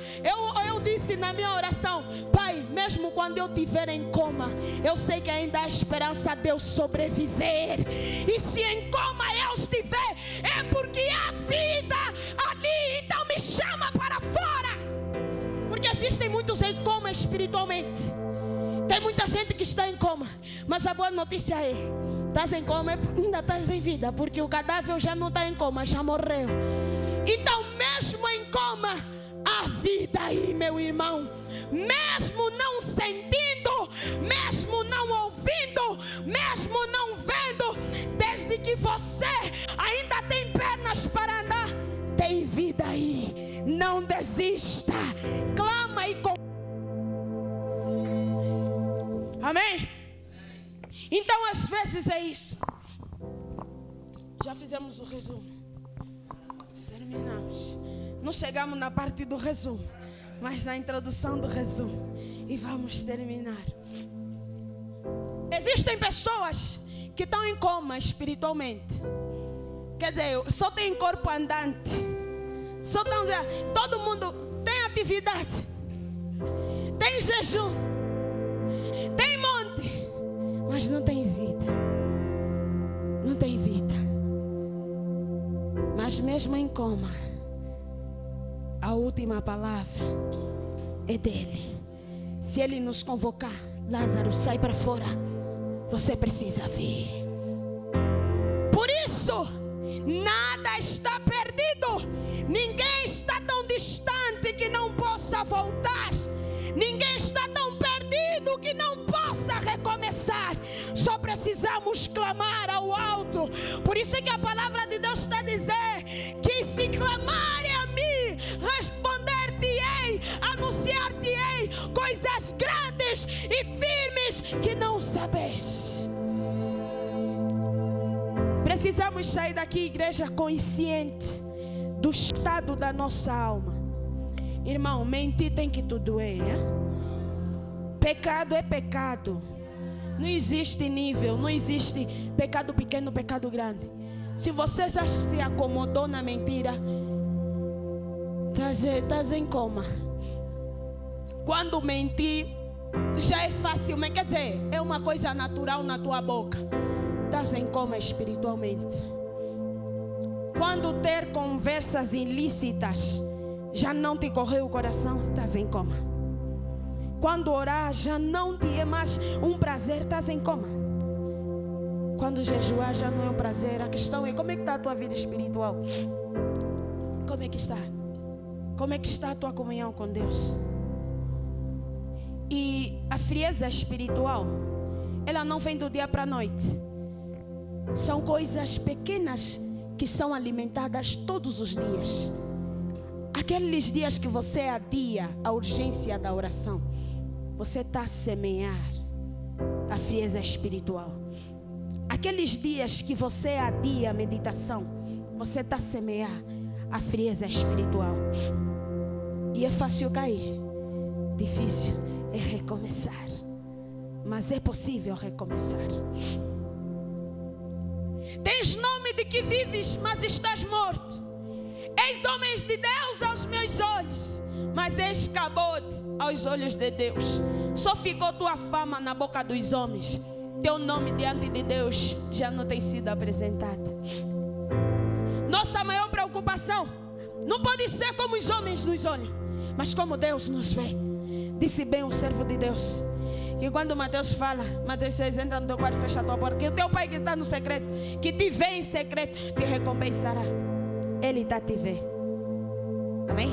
Eu disse na minha oração: Pai, mesmo quando eu estiver em coma, eu sei que ainda há esperança de eu sobreviver. E se em coma eu estiver, é porque há vida ali. Então me chama para fora. Porque existem muitos em coma espiritualmente. Tem muita gente que está em coma, mas a boa notícia é: estás em coma, ainda estás em vida, porque o cadáver já não está em coma, já morreu. Então mesmo em coma, há vida aí, meu irmão. Mesmo não sentindo, mesmo não ouvindo, mesmo não vendo, desde que você ainda tem pernas para andar, tem vida aí. Não desista. Clama e amém? Então às vezes é isso. Já fizemos o resumo. Terminamos. Não chegamos na parte do resumo, mas na introdução do resumo. E vamos terminar. Existem pessoas que estão em coma espiritualmente. Quer dizer, só tem corpo andante. Só estão, todo mundo tem atividade. Tem jejum. Tem monte. Mas não tem vida. Não tem vida. Mas mesmo em coma, a última palavra é dele. Se ele nos convocar: Lázaro, sai para fora, você precisa vir. Por isso, nada está perdido. Ninguém está tão distante que não possa voltar. Ninguém está tão perdido que não possa recomeçar. Só precisamos clamar ao alto. Por isso é que a palavra de Deus está a dizer que se clamarem a mim, responder-te-ei Jezabéis. Precisamos sair daqui, igreja, consciente do estado da nossa alma. Irmão, mentir tem que te doer, hein? Pecado é pecado. Não existe nível, não existe pecado pequeno, pecado grande. Se você já se acomodou na mentira, estás em coma. Quando mentir já é fácil, mas quer dizer, é uma coisa natural na tua boca. Estás em coma espiritualmente. Quando ter conversas ilícitas já não te correu o coração, estás em coma. Quando orar já não te é mais um prazer, estás em coma. Quando jejuar já não é um prazer. A questão é, como é que está a tua vida espiritual? Como é que está? Como é que está a tua comunhão com Deus? E a frieza espiritual, ela não vem do dia para a noite. São coisas pequenas que são alimentadas todos os dias. Aqueles dias que você adia a urgência da oração, você está a semear a frieza espiritual. Aqueles dias que você adia a meditação, você está a semear a frieza espiritual. E é fácil cair, difícil é recomeçar. Mas é possível recomeçar. Tens nome de que vives, mas estás morto. És homens de Deus aos meus olhos, mas és cabote aos olhos de Deus. Só ficou tua fama na boca dos homens. Teu nome diante de Deus já não tem sido apresentado. Nossa maior preocupação não pode ser como os homens nos olham, mas como Deus nos vê. Disse bem o servo de Deus, que quando Mateus fala, Mateus 6, entra no teu quarto e fecha a tua porta, que o teu pai que está no secreto, que te vê em secreto, te recompensará. Ele está a te ver. Amém?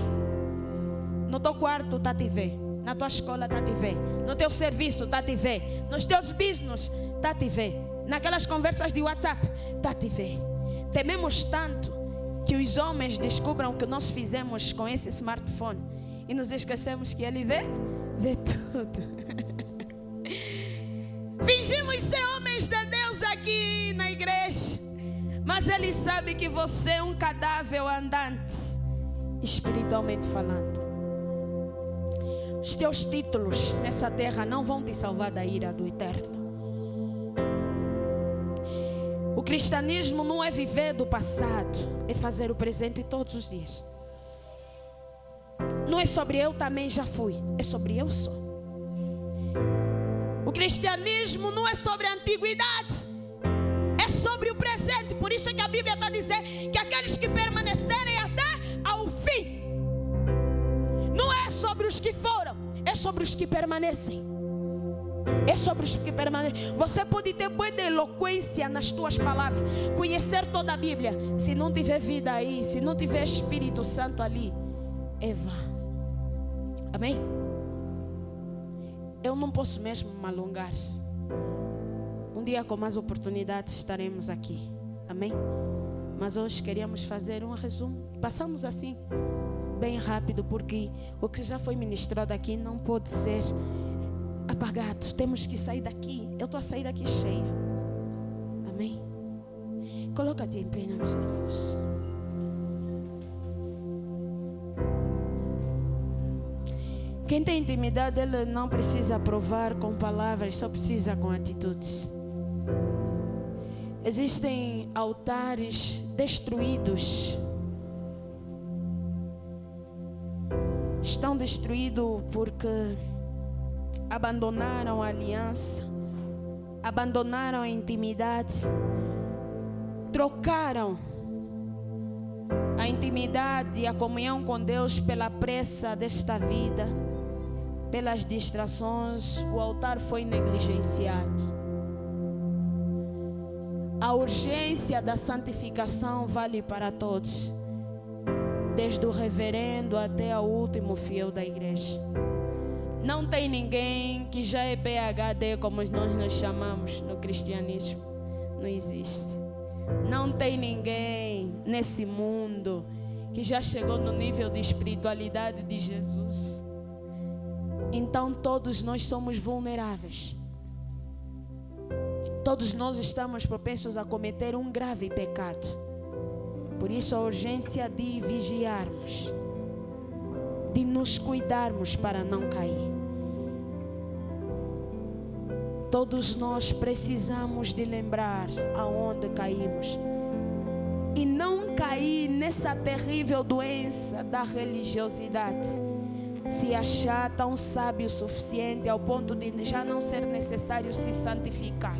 No teu quarto está a te ver. Na tua escola está a te ver. No teu serviço está a te ver. Nos teus business está a te ver. Naquelas conversas de WhatsApp está a te ver. Tememos tanto que os homens descubram o que nós fizemos com esse smartphone e nos esquecemos que ele vê tudo. Fingimos ser homens de Deus aqui na igreja, mas Ele sabe que você é um cadáver andante, espiritualmente falando. Os teus títulos nessa terra não vão te salvar da ira do eterno. O cristianismo não é viver do passado, é fazer o presente todos os dias. Não é sobre eu também já fui, é sobre eu sou. O cristianismo não é sobre a antiguidade, é sobre o presente. Por isso é que a Bíblia está dizendo que aqueles que permanecerem até ao fim, não é sobre os que foram, é sobre os que permanecem. É sobre os que permanecem. Você pode ter muita eloquência nas tuas palavras, conhecer toda a Bíblia, se não tiver vida aí, se não tiver Espírito Santo ali, é vã. Amém? Eu não posso mesmo me alongar. Um dia com mais oportunidades estaremos aqui. Amém? Mas hoje queríamos fazer um resumo. Passamos assim, bem rápido, porque o que já foi ministrado aqui não pode ser apagado. Temos que sair daqui. Eu estou a sair daqui cheia. Amém? Coloca-te em pé, em nome de Jesus. Quem tem intimidade, ele não precisa provar com palavras, só precisa com atitudes. Existem altares destruídos. Estão destruídos porque abandonaram a aliança, abandonaram a intimidade, trocaram a intimidade e a comunhão com Deus pela pressa desta vida, pelas distrações. O altar foi negligenciado. A urgência da santificação vale para todos, desde o reverendo até o último fiel da igreja. Não tem ninguém que já é PhD, como nós nos chamamos no cristianismo. Não existe. Não tem ninguém nesse mundo que já chegou no nível de espiritualidade de Jesus. Então todos nós somos vulneráveis. Todos nós estamos propensos a cometer um grave pecado. Por isso a urgência de vigiarmos, de nos cuidarmos para não cair. Todos nós precisamos de lembrar aonde caímos e não cair nessa terrível doença da religiosidade, se achar tão sábio o suficiente ao ponto de já não ser necessário se santificar.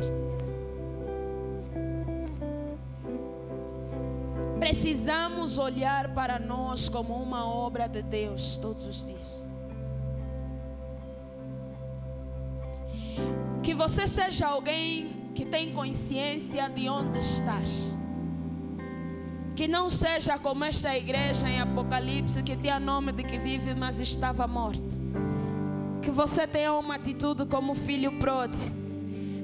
Precisamos olhar para nós como uma obra de Deus todos os dias. Que você seja alguém que tem consciência de onde estás. Que não seja como esta igreja em Apocalipse, que tinha nome de que vive, mas estava morta. Que você tenha uma atitude como filho pródigo.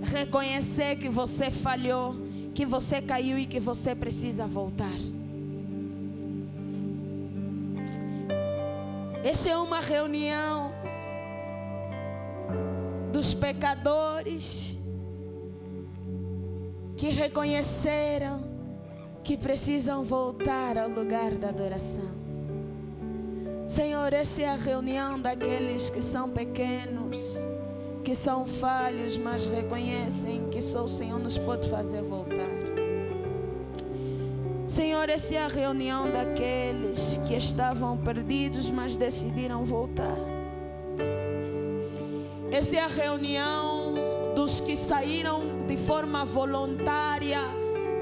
Reconhecer que você falhou, que você caiu e que você precisa voltar. Essa é uma reunião dos pecadores que reconheceram que precisam voltar ao lugar da adoração. Senhor, essa é a reunião daqueles que são pequenos, que são falhos, mas reconhecem que só o Senhor nos pode fazer voltar. Senhor, essa é a reunião daqueles que estavam perdidos, mas decidiram voltar. Essa é a reunião dos que saíram de forma voluntária,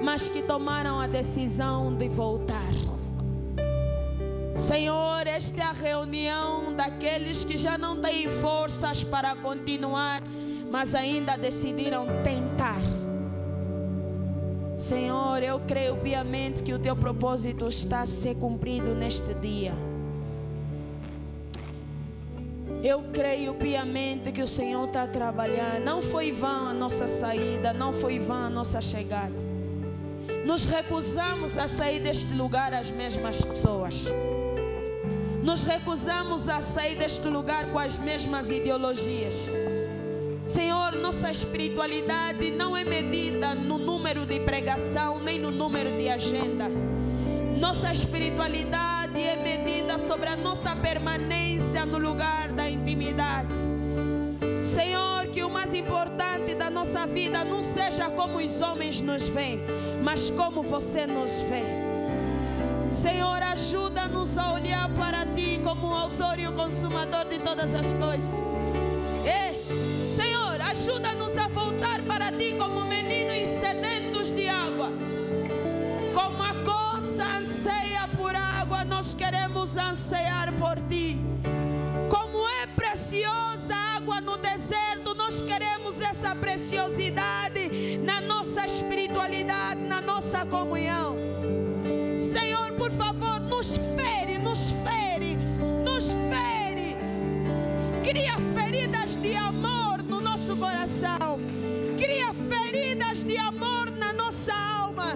mas que tomaram a decisão de voltar. Senhor, esta é a reunião daqueles que já não têm forças para continuar, mas ainda decidiram tentar. Senhor, eu creio piamente que o teu propósito está a ser cumprido neste dia. Eu creio piamente que o Senhor está a trabalhar. Não foi vã a nossa saída, não foi vã a nossa chegada. Nos recusamos a sair deste lugar as mesmas pessoas. Nos recusamos a sair deste lugar com as mesmas ideologias. Senhor, nossa espiritualidade não é medida no número de pregação, nem no número de agenda. Nossa espiritualidade é medida sobre a nossa permanência no lugar da intimidade. Senhor, que o mais importante da nossa vida não seja como os homens nos veem, mas como você nos vê. Senhor, ajuda-nos a olhar para Ti como o autor e o consumador de todas as coisas. Senhor, ajuda-nos a voltar para Ti como meninos sedentos de água. Como a coça anseia por água, nós queremos ansiar por Ti. Como é preciosa a água no deserto, nós queremos essa preciosidade na nossa espiritualidade, na nossa comunhão. Senhor, por favor, nos fere, nos fere, nos fere. Cria feridas de amor no nosso coração. Cria feridas de amor na nossa alma,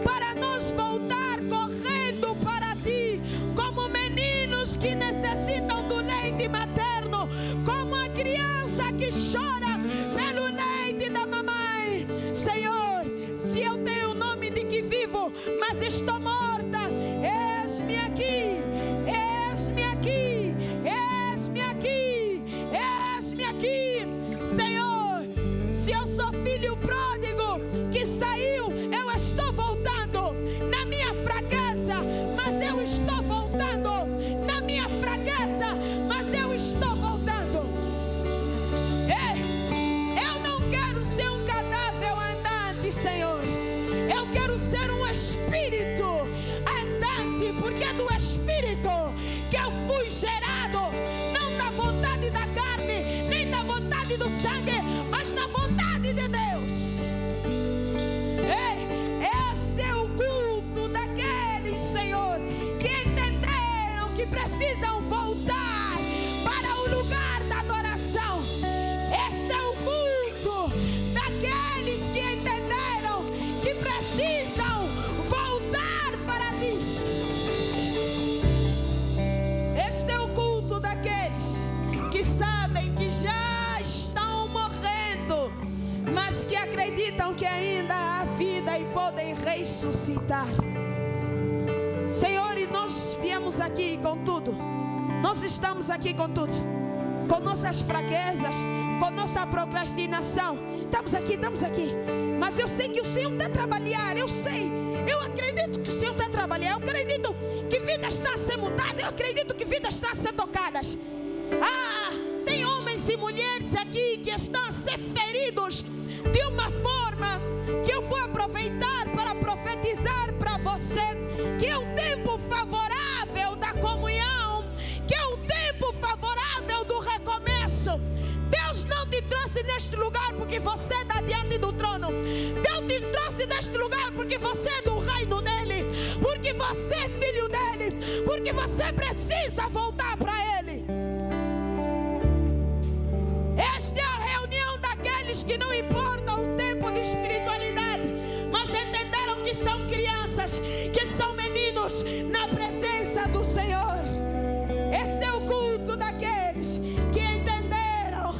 para nós voltar correndo para Ti, como meninos que necessitam do leite materno, como a criança que chora pelo leite da mamãe. Senhor, se eu tenho o nome de que vivo, mas estou morta, eis-me aqui, eis-me aqui, eis-me aqui, eis-me aqui. Senhor, se eu sou filho pródigo que saiu, eu estou voltando na minha fraqueza, mas eu estou voltando na minha fraqueza, mas eu estou ressuscitar-se. Senhor, e nós viemos aqui com tudo. Nós estamos aqui com tudo. Com nossas fraquezas, com nossa procrastinação. Estamos aqui. Mas eu sei que o Senhor está a trabalhar. Eu acredito que o Senhor está a trabalhar. Eu acredito que vidas estão a ser mudadas. Eu acredito que vidas estão a ser tocadas. Tem homens e mulheres aqui que estão a ser feridos de uma forma que eu vou aproveitar para profetizar para você que é o tempo favorável da comunhão, que é o tempo favorável do recomeço. Deus não te trouxe neste lugar porque você está diante do trono. Deus te trouxe neste lugar porque você é do reino dele, porque você é filho dele, porque você precisa voltar para ele. Esta é a reunião daqueles que não importa o tempo de espiritualidade, mas entenderam que são crianças, que são meninos na presença do Senhor. Este é o culto daqueles que entenderam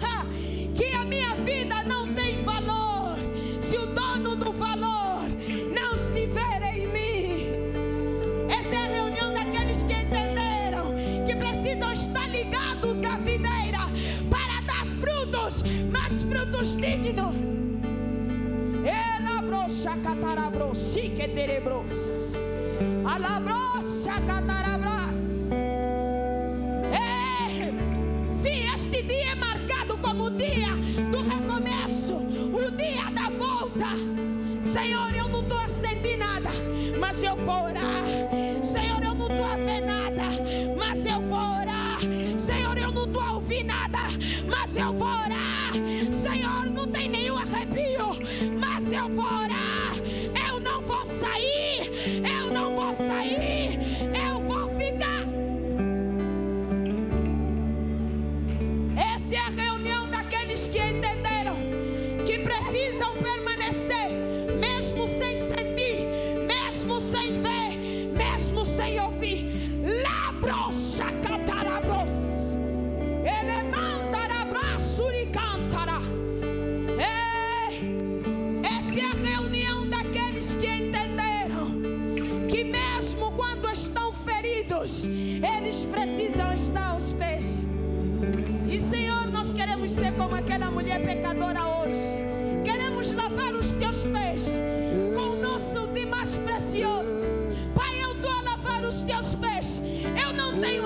que a minha vida não tem valor se o dono do valor não estiver em mim. Essa é a reunião daqueles que entenderam que precisam estar ligados à videira para dar frutos, mas frutos dignos. Elabrocha catarabros, chiqueterebros, alabrocha catarabras. Sim, este dia é marcado como o dia do recomeço, o dia da volta. Senhor, eu não estou a sentir nada, mas eu vou orar. Senhor, eu não estou a ver nada, mas eu vou orar. Senhor, eu não estou a ouvir nada, mas eu vou orar. Senhor, não tem nenhum arrepio, mas eu vou orar. Eu não vou sair, eu vou ficar. Essa é a reunião daqueles que entenderam que precisam permanecer, mesmo sem sentir, mesmo sem ver, mesmo sem ouvir. Labrocha catarabros, ele mandará suricantara. Essa é a reunião daqueles que entenderam que mesmo quando estão feridos, eles precisam estar aos pés. E Senhor, nós queremos ser como aquela mulher pecadora hoje. Queremos lavar os teus pés com o nosso de mais precioso. Pai, eu estou a lavar os teus pés. Eu não tenho